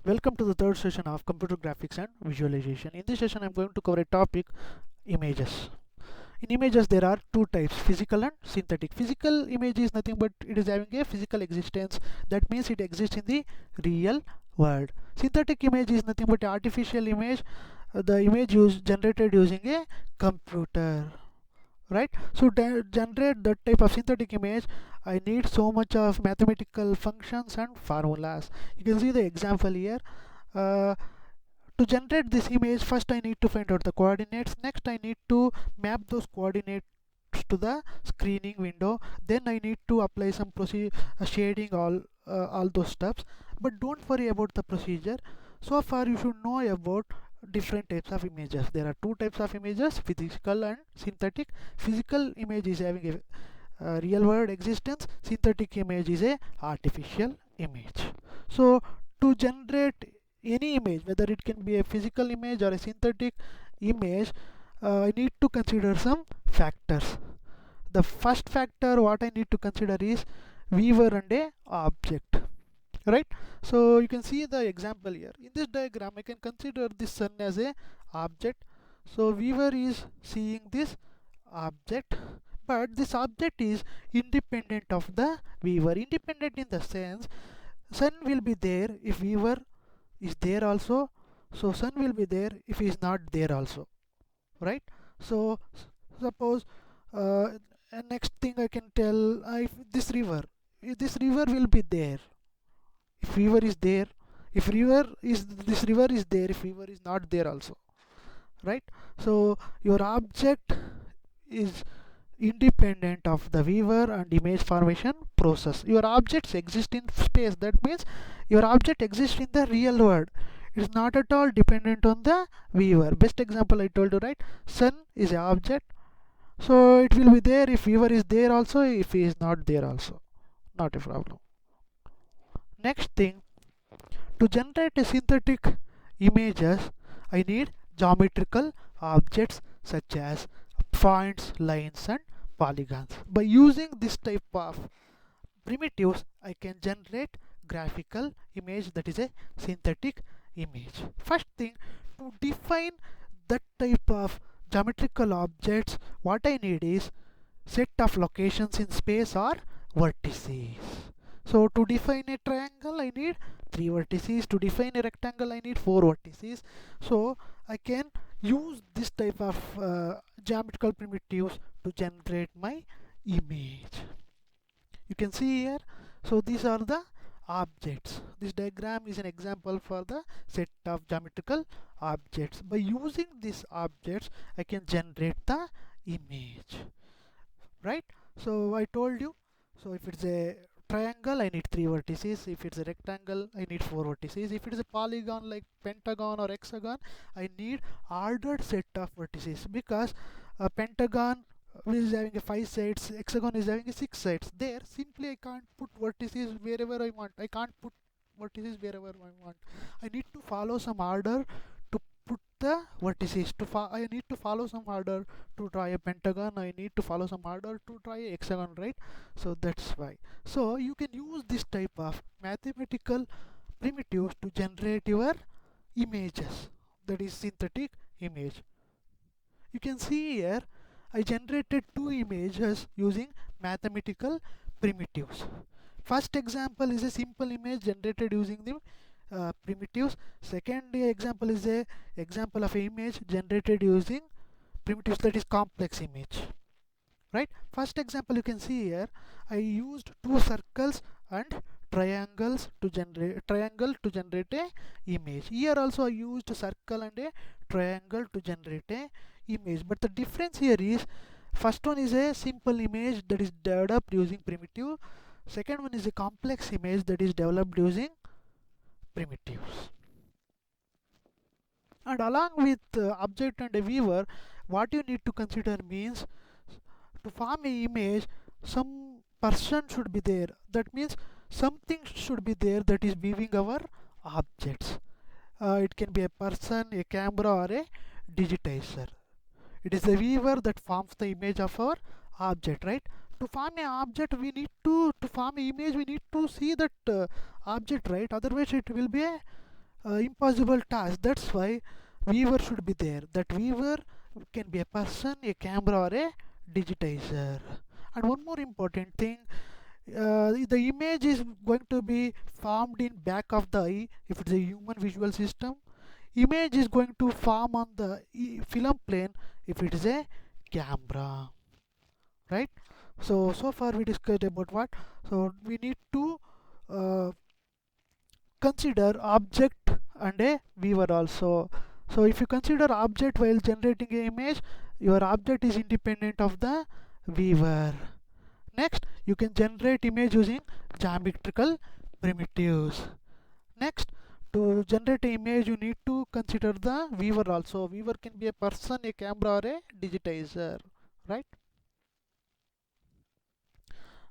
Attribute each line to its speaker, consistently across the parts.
Speaker 1: Welcome to the third session of computer graphics and visualization. In this session, I'm going to cover a topic, images. In images, there are two types, physical and synthetic. Physical image is nothing but it is having a physical existence. That means it exists in the real world. Synthetic image is nothing but artificial image. The image generated using a computer, right? So to generate that type of synthetic image, I need so much of mathematical functions and formulas. You can see the example here. uh, to generate this image, first I need to find out the coordinates. Next I need to map those coordinates to the screening window. Then I need to apply some shading, all those steps. But don't worry about the procedure. So far you should know about different types of images. There are two types of images, physical and synthetic. Physical image is having a real world existence. Synthetic image is a artificial image. So to generate any image, whether it can be a physical image or a synthetic image, I need to consider some factors. The first factor what I need to consider is viewer and a object, right? So you can see the example here. In this diagram, I can consider this sun as a object. So viewer is seeing this object, but this object is independent of the viewer. Independent in the sense, sun will be there if viewer is there also, so sun will be there if he is not there also, right? So suppose, next thing I can tell, if this river will be there if river is there, if river is this river is there if river is not there also, right? So your object is independent of the viewer and image formation process. Your objects exist in space. That means your object exists in the real world. It is not at all dependent on the viewer. Best example I told you, right? Sun is an object, so it will be there if viewer is there also, if he is not there also, not a problem. Next thing, to generate a synthetic images, I need geometrical objects such as points, lines and polygons. By using this type of primitives, I can generate graphical image, that is a synthetic image. First thing, to define that type of geometrical objects, what I need is set of locations in space or vertices. So to define a triangle, I need 3 vertices. To define a rectangle, I need 4 vertices. So I can use this type of geometrical primitives to generate my image. You can see here. So these are the objects. This diagram is an example for the set of geometrical objects. By using these objects, I can generate the image, right? So I told you, so if it's a triangle, I need 3 vertices. If it's a rectangle, I need 4 vertices. If it is a polygon like pentagon or hexagon, I need ordered set of vertices, because a pentagon is having a 5 sides, hexagon is having a 6 sides. There simply I can't put vertices wherever I want. I can't put vertices wherever I want. I need to follow some order to put the vertices. I need to follow some order to draw a pentagon. I need to follow some order to draw a hexagon, right? So that's why. So you can use this type of mathematical primitives to generate your images, that is synthetic image. You can see here I generated two images using mathematical primitives. First example is a simple image generated using the primitives. Second example is a example of a image generated using primitives, that is complex image, right? First example, you can see here I used two circles and triangle to generate a image. Here also I used circle and a triangle to generate a image, but the difference here is, first one is a simple image that is developed using primitive, second one is a complex image that is developed using primitives. And along with object and a viewer, what you need to consider means, to form a image, some person should be there. That means something should be there that is viewing our objects. It can be a person, a camera or a digitizer. It is the viewer that forms the image of our object, right? To form an object, we need to form an image, we need to see that object, right? Otherwise it will be a impossible task. That's why viewer should be there. That viewer can be a person, a camera, or a digitizer. And one more important thing, the image is going to be formed in back of the eye if it's a human visual system. Image is going to form on the film plane if it is a camera, right? So far we discussed about what. So we need to uh, consider object and a viewer also. So if you consider object while generating an image, your object is independent of the viewer. Next, you can generate image using geometrical primitives. Next, to generate an image, you need to consider the viewer also. Viewer can be a person, a camera, or a digitizer, right?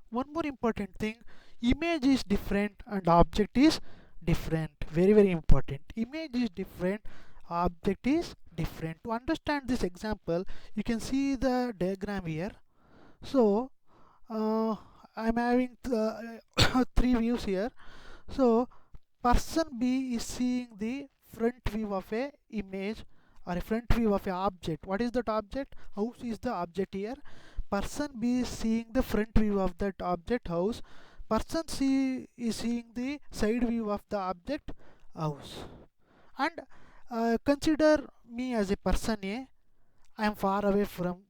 Speaker 1: One more important thing, image is different and object is different. Very important. Image is different, object is different. To understand this example, you can see the diagram here. So uh, I'm having three views here. So person B is seeing the front view of a image or a front view of a object. What is that object? House is the object here. Person B is seeing the front view of that object, house. Person C is seeing the side view of the object, house. And consider me as a person A. I am far away from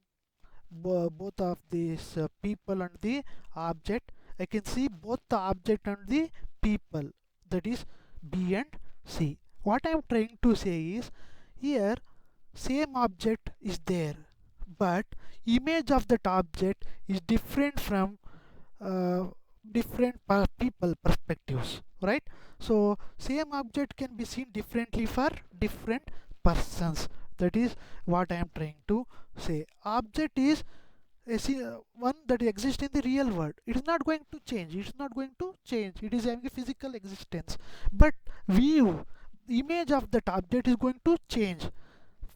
Speaker 1: both of these people and the object. I can see both the object and the people, that is B and C. What I am trying to say is, here same object is there, but image of that object is different from uh, different people perspectives, right? So same object can be seen differently for different persons. That is what I am trying to say. Object is one that exists in the real world. It is not going to change. It is not going to change. It is having a physical existence. But view, image of that object is going to change.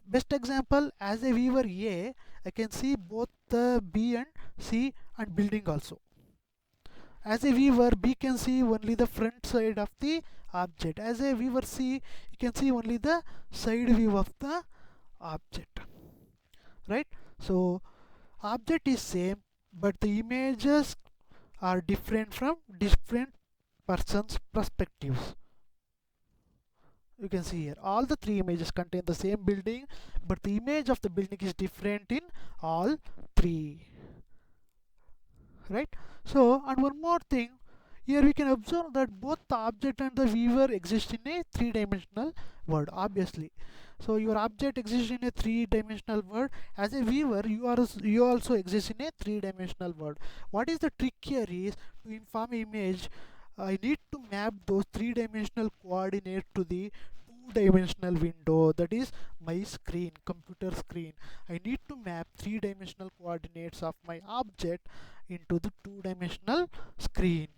Speaker 1: Best example, as a viewer A, I can see both the B and C and building also. As a viewer B can see only the front side of the object. As a viewer C, you can see only the side view of the object, right? So object is same, but the images are different from different persons' perspectives. You can see here all the three images contain the same building, but the image of the building is different in all three, right? So, and one more thing, here we can observe that both the object and the viewer exist in a three-dimensional world, obviously. So your object exists in a three-dimensional world. As a viewer, you also exist in a three-dimensional world. What is the trick here is, to inform image, I need to map those three-dimensional coordinates to the two-dimensional window, that is my screen, computer screen. I need to map three-dimensional coordinates of my object into the two-dimensional screen.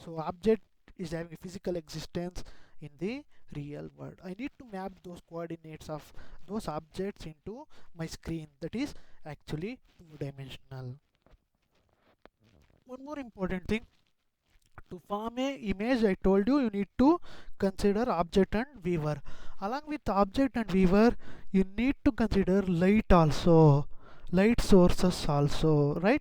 Speaker 1: So object is having a physical existence in the real world. I need to map those coordinates of those objects into my screen, that is actually two-dimensional. One more important thing, to form a image, I told you, you need to consider object and viewer. Along with object and viewer, you need to consider light also, light sources also, right?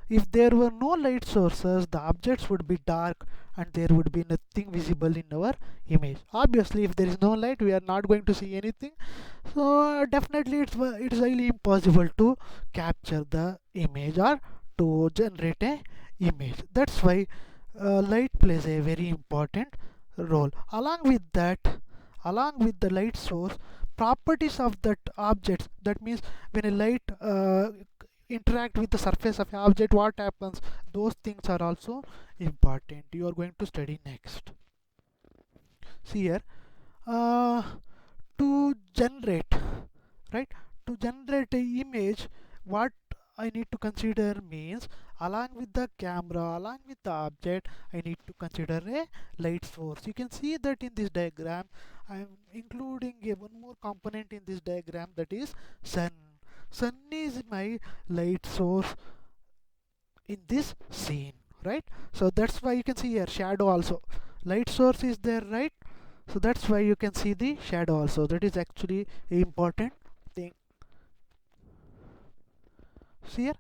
Speaker 1: If there were no light sources, the objects would be dark and there would be nothing visible in our image. Obviously, if there is no light, we are not going to see anything. So definitely it's highly impossible to capture the image or to generate a image. That's why light plays a very important role. Along with the light source, properties of that object, that means when a light interact with the surface of an object, what happens, those things are also important. You are going to study next. See here, uh, to generate, right, to generate an image, what I need to consider means, along with the camera, along with the object, I need to consider a light source. You can see that in this diagram I am including one more component in this diagram, that is sun. Sun is my light source in this scene, right? So that's why you can see here shadow also. Light source is there, right? So that's why you can see the shadow also. That is actually a important thing. See here,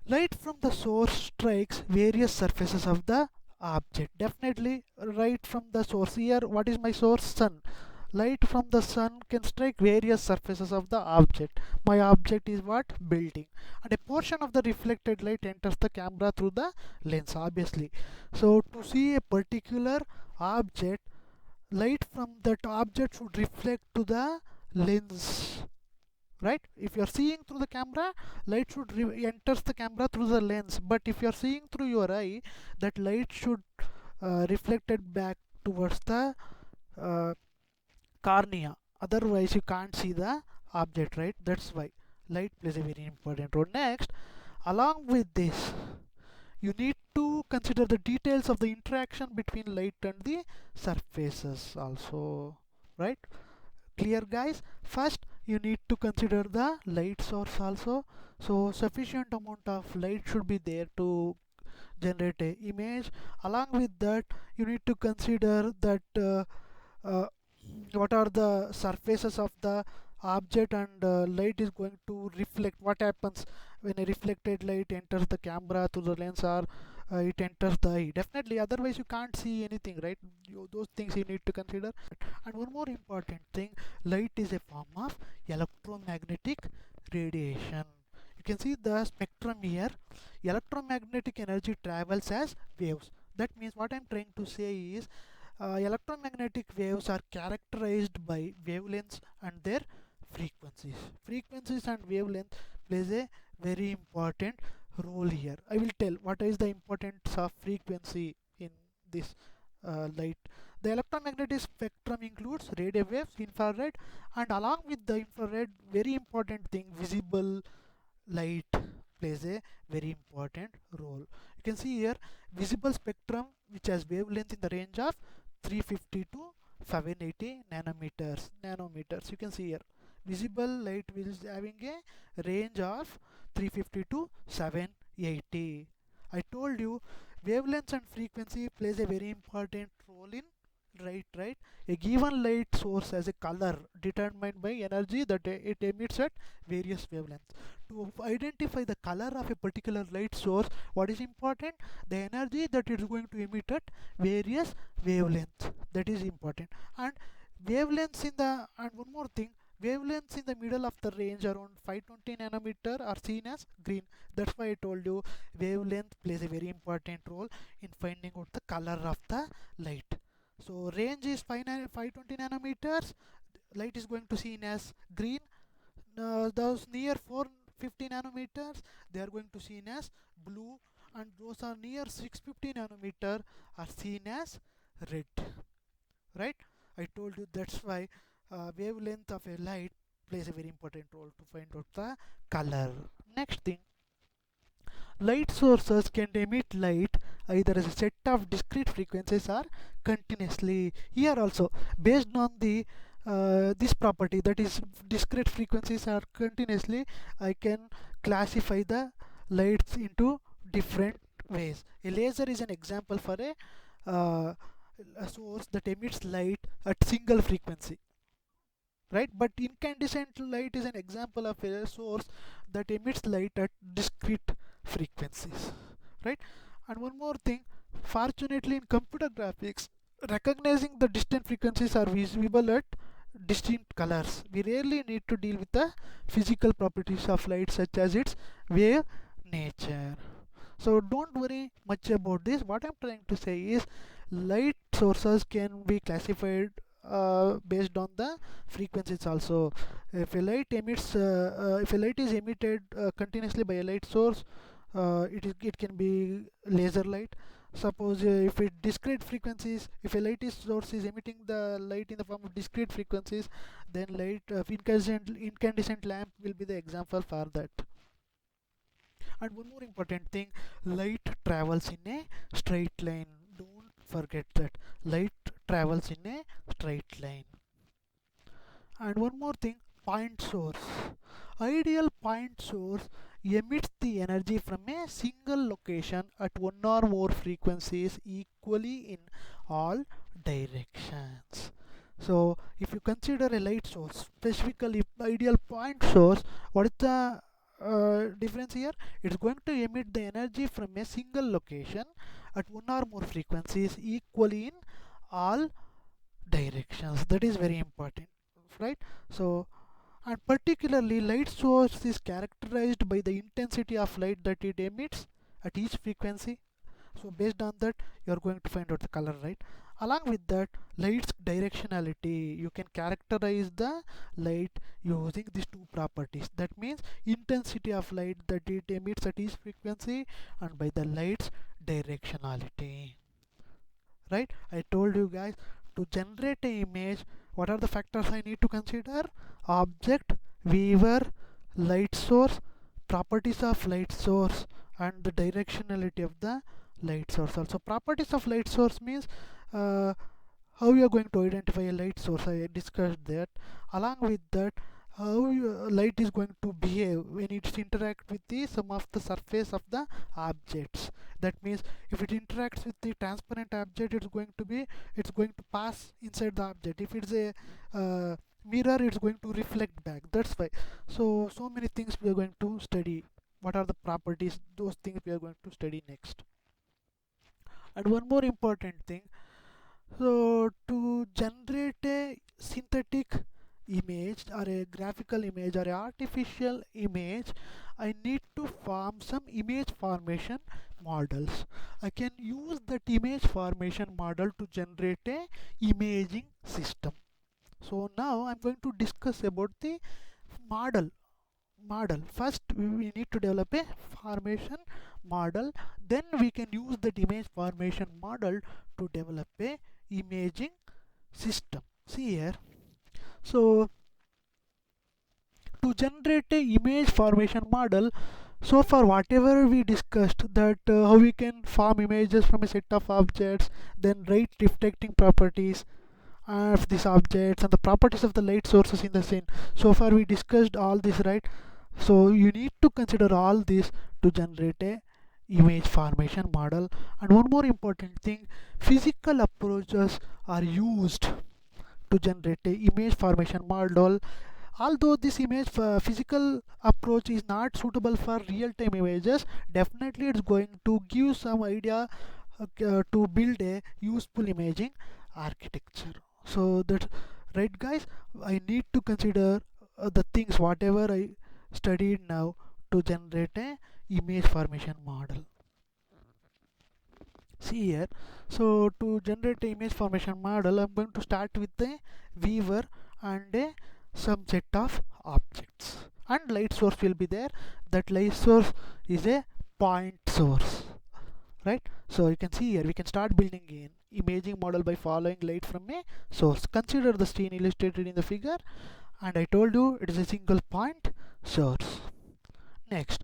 Speaker 1: light from the source strikes various surfaces of the object. Definitely right from the source. Here, what is my source? Sun. Light from the sun can strike various surfaces of the object. My object is what? Building. And a portion of the reflected light enters the camera through the lens, obviously. So to see a particular object, light from that object should reflect to the lens, right? If you are seeing through the camera, light should enters the camera through the lens, but if you are seeing through your eye, that light should reflected back towards the uh, cornea, otherwise you can't see the object, right? That's why light plays a very important role. Next, along with this, you need to consider the details of the interaction between light and the surfaces also, right? Clear, guys? First you need to consider the light source also. So sufficient amount of light should be there to generate a image. Along with that, you need to consider that uh, what are the surfaces of the object, and light is going to reflect. What happens when a reflected light enters the camera through the lens, or it enters the eye? Definitely, otherwise you can't see anything, right? Those things you need to consider. And one more important thing, light is a form of electromagnetic radiation. You can see the spectrum here. Electromagnetic energy travels as waves. That means what I'm trying to say is, electromagnetic waves are characterized by wavelengths and their frequencies. Frequencies and wavelength plays a very important role here. I will tell what is the importance of frequency in this light. The electromagnetic spectrum includes radio waves, infrared, and along with the infrared, very important thing, visible light plays a very important role. You can see here visible spectrum which has wavelength in the range of 350 to 780 nanometers. You can see here visible light is having a range of 350 to 780. I told you wavelengths and frequency plays a very important role in right. A given light source has a color determined by energy that it emits at various wavelengths. To identify the color of a particular light source, what is important? The energy that it is going to emit at various wavelengths. That is important. And wavelengths in the, and one more thing, wavelengths in the middle of the range around 520 nanometer are seen as green. That's why I told you wavelength plays a very important role in finding out the color of the light. So range is 520 nanometers, light is going to seen as green. Those near 450 nanometers, they are going to seen as blue, and those are near 650 nanometer are seen as red, right? I told you that's why wavelength of a light plays a very important role to find out the color. Next thing, light sources can emit light either as a set of discrete frequencies or continuously. Here also, based on the this property, that is discrete frequencies or continuously, I can classify the lights into different ways. A laser is an example for a source that emits light at single frequency, right? But incandescent light is an example of a source that emits light at discrete frequencies, right? And one more thing, fortunately in computer graphics, recognizing the distant frequencies are visible at distinct colors. We rarely need to deal with the physical properties of light such as its wave nature. So don't worry much about this. What I'm trying to say is light sources can be classified based on the frequencies also. If a light emits, if a light is emitted continuously by a light source, it can be laser light. Suppose if it discrete frequencies, if a light is source is emitting the light in the form of discrete frequencies, then light incandescent lamp will be the example for that. And one more important thing, light travels in a straight line. Don't forget that light travels in a straight line. And one more thing, point source. Ideal point source emits the energy from a single location at one or more frequencies equally in all directions. So if you consider a light source, specifically ideal point source, what is the difference here? It's going to emit the energy from a single location at one or more frequencies equally in all directions. That is very important, right? So, and particularly light source is characterized by the intensity of light that it emits at each frequency. So based on that you are going to find out the color, right? Along with that, light's directionality, you can characterize the light using these two properties. That means intensity of light that it emits at each frequency, and by the light's directionality, right? I told you guys, to generate an image, what are the factors I need to consider? Object, viewer, light source, properties of light source, and the directionality of the light source. Also properties of light source means how you are going to identify a light source. I discussed that. Along with that, how light is going to behave when it interact with the some of the surface of the objects. That means if it interacts with the transparent object, it's going to pass inside the object. If it's a mirror, it's going to reflect back. That's why. So many things we are going to study. What are the properties? Those things we are going to study next. And one more important thing, so to generate a synthetic image or a graphical image or a artificial image, I need to form some image formation models. I can use that image formation model to generate a imaging system. So now I'm going to discuss about the model. First we need to develop a formation model, then we can use that image formation model to develop a imaging system. See here, so to generate a image formation model, so far whatever we discussed, that how we can form images from a set of objects, then light reflecting properties of these objects and the properties of the light sources in the scene. So far we discussed all this, right? So you need to consider all this to generate a image formation model. And one more important thing, physical approaches are used to generate a image formation model. Although this image physical approach is not suitable for real-time images, definitely it's going to give some idea to build a useful imaging architecture. So that, right guys, I need to consider the things whatever I studied now to generate a image formation model. See here, so to generate a image formation model, I'm going to start with a viewer and a some set of objects, and light source will be there. That light source is a point source, right? So you can see here we can start building an imaging model by following light from a source. Consider the scene illustrated in the figure, and I told you it is a single point source. Next,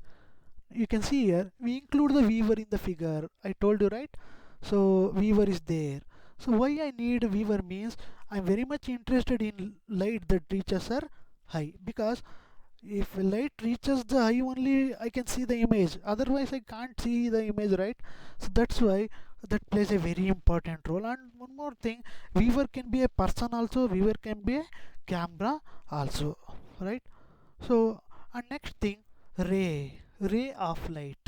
Speaker 1: you can see here we include the viewer in the figure. I told you, right? So viewer is there. So why I need a viewer means I'm very much interested in light that reaches her high, because if light reaches the high only I can see the image, otherwise I can't see the image, right? So that's why that plays a very important role. And one more thing, viewer can be a person also, viewer can be a camera also, right? So, and next thing, ray of light.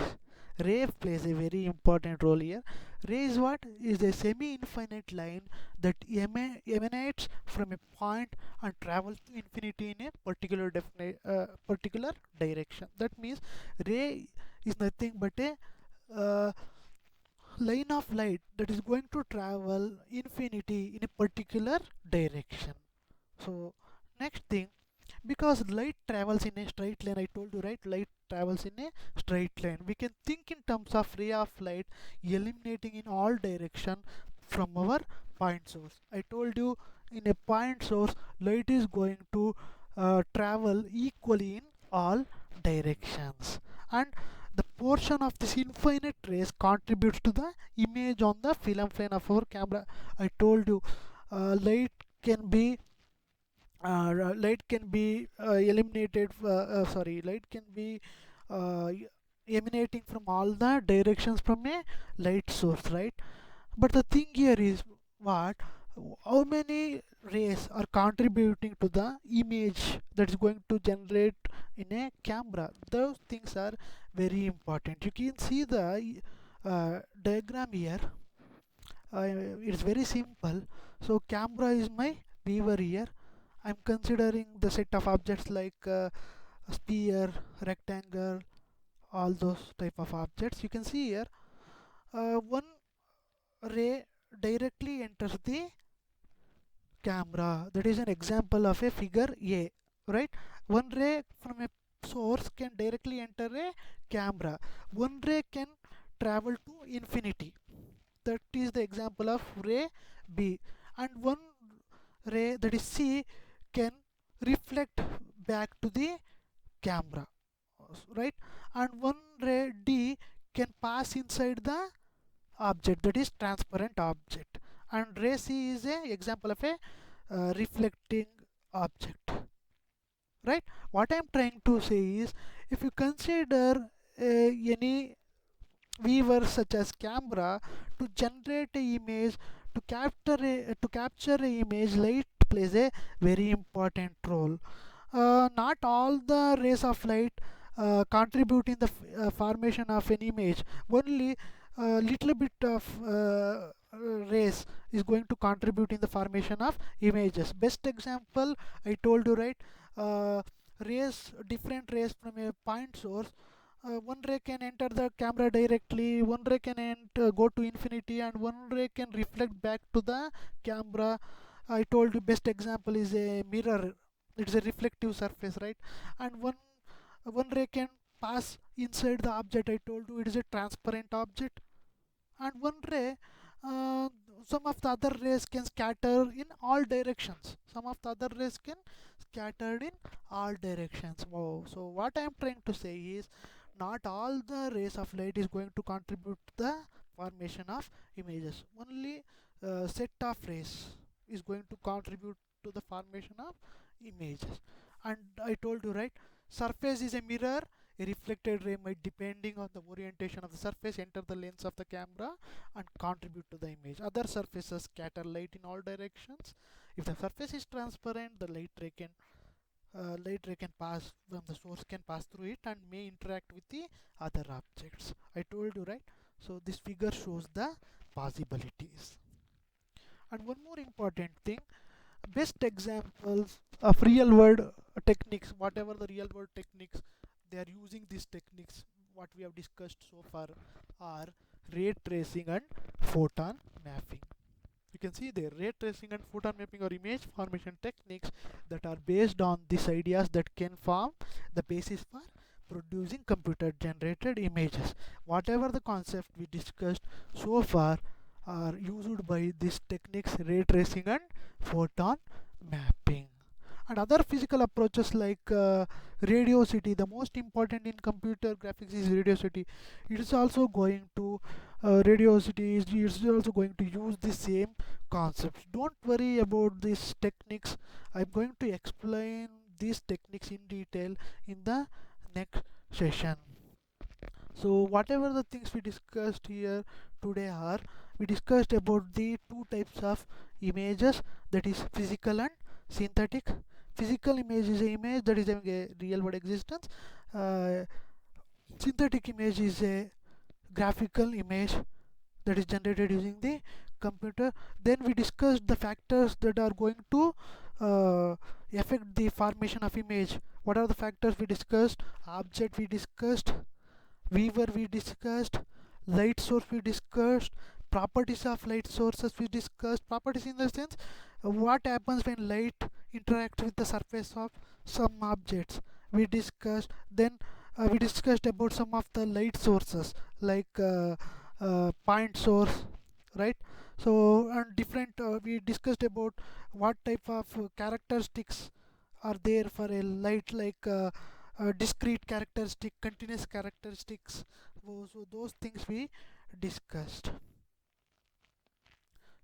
Speaker 1: Ray plays a very important role here. Ray is what? Is a semi-infinite line that emanates from a point and travels to infinity in a particular direction. That means ray is nothing but a line of light that is going to travel infinity in a particular direction. So next thing, because light travels in a straight line, I told you, right? Light travels in a straight line. We can think in terms of ray of light eliminating in all direction from our point source. I told you, in a point source light is going to travel equally in all directions, and the portion of this infinite rays contributes to the image on the film plane of our camera. I told you, light can be eliminated, light can be uh, emanating from all the directions from a light source, right? But the thing here is, what how many rays are contributing to the image that is going to generate in a camera. Those things are very important. You can see the diagram here. It's very simple. So camera is my viewer here. I'm considering the set of objects like a sphere, rectangle, all those type of objects. You can see here one ray directly enters the camera. That is an example of a figure A, right? One ray from a source can directly enter a camera. One ray can travel to infinity. That is the example of ray B. And one ray, that is C, can reflect back to the camera, right? And one ray D can pass inside the object, that is transparent object. And ray C is a example of a reflecting object, right? What I'm trying to say is, if you consider any viewer such as camera to generate a image, to capture a image, light plays a very important role. Not all the rays of light contribute in the formation of an image. Only a little bit of rays is going to contribute in the formation of images. Best example I told you, right? uh, Different rays from a point source. One ray can enter the camera directly, one ray can go to infinity, and one ray can reflect back to the camera. I told you best example is a mirror. It's a reflective surface, right? And one ray can pass inside the object. I told you it is a transparent object. And one ray, uh, some of the other rays can scatter in all directions. Some of the other rays can scattered in all directions. Wow. So what I am trying to say is, not all the rays of light is going to contribute to the formation of images. Only set of rays is going to contribute to the formation of images. And I told you, right, surface is a mirror. A reflected ray might, depending on the orientation of the surface, enter the lens of the camera and contribute to the image. Other surfaces scatter light in all directions. If the surface is transparent, the light ray can pass from the source, can pass through it and may interact with the other objects. I told you, right? So this figure shows the possibilities. And one more important thing, best examples of real world techniques, whatever the real world techniques they are using, these techniques what we have discussed so far are ray tracing and photon mapping. You can see there, ray tracing and photon mapping are image formation techniques that are based on these ideas that can form the basis for producing computer generated images. Whatever the concept we discussed so far are used by these techniques, ray tracing and photon mapping. And other physical approaches like radiosity, the most important in computer graphics is radiosity. It is also going to is also going to use the same concepts. Don't worry about these techniques. I'm going to explain these techniques in detail in the next session. So whatever the things we discussed here today are, we discussed about the two types of images, that is physical and synthetic. Physical image is an image that is having a real world existence. uh, Synthetic image is a graphical image that is generated using the computer. Then we discussed the factors that are going to affect the formation of image. What are the factors we discussed? Object we discussed, viewer we discussed, light source we discussed, properties of light sources we discussed. Properties in the sense, what happens when light interacts with the surface of some objects we discussed. Then we discussed about some of the light sources like point source, right? So and different we discussed about what type of characteristics are there for a light, like discrete characteristic, continuous characteristics. So those things we discussed.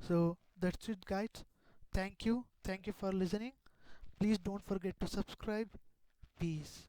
Speaker 1: So that's it, guys. Thank you for listening. Please don't forget to subscribe. Peace.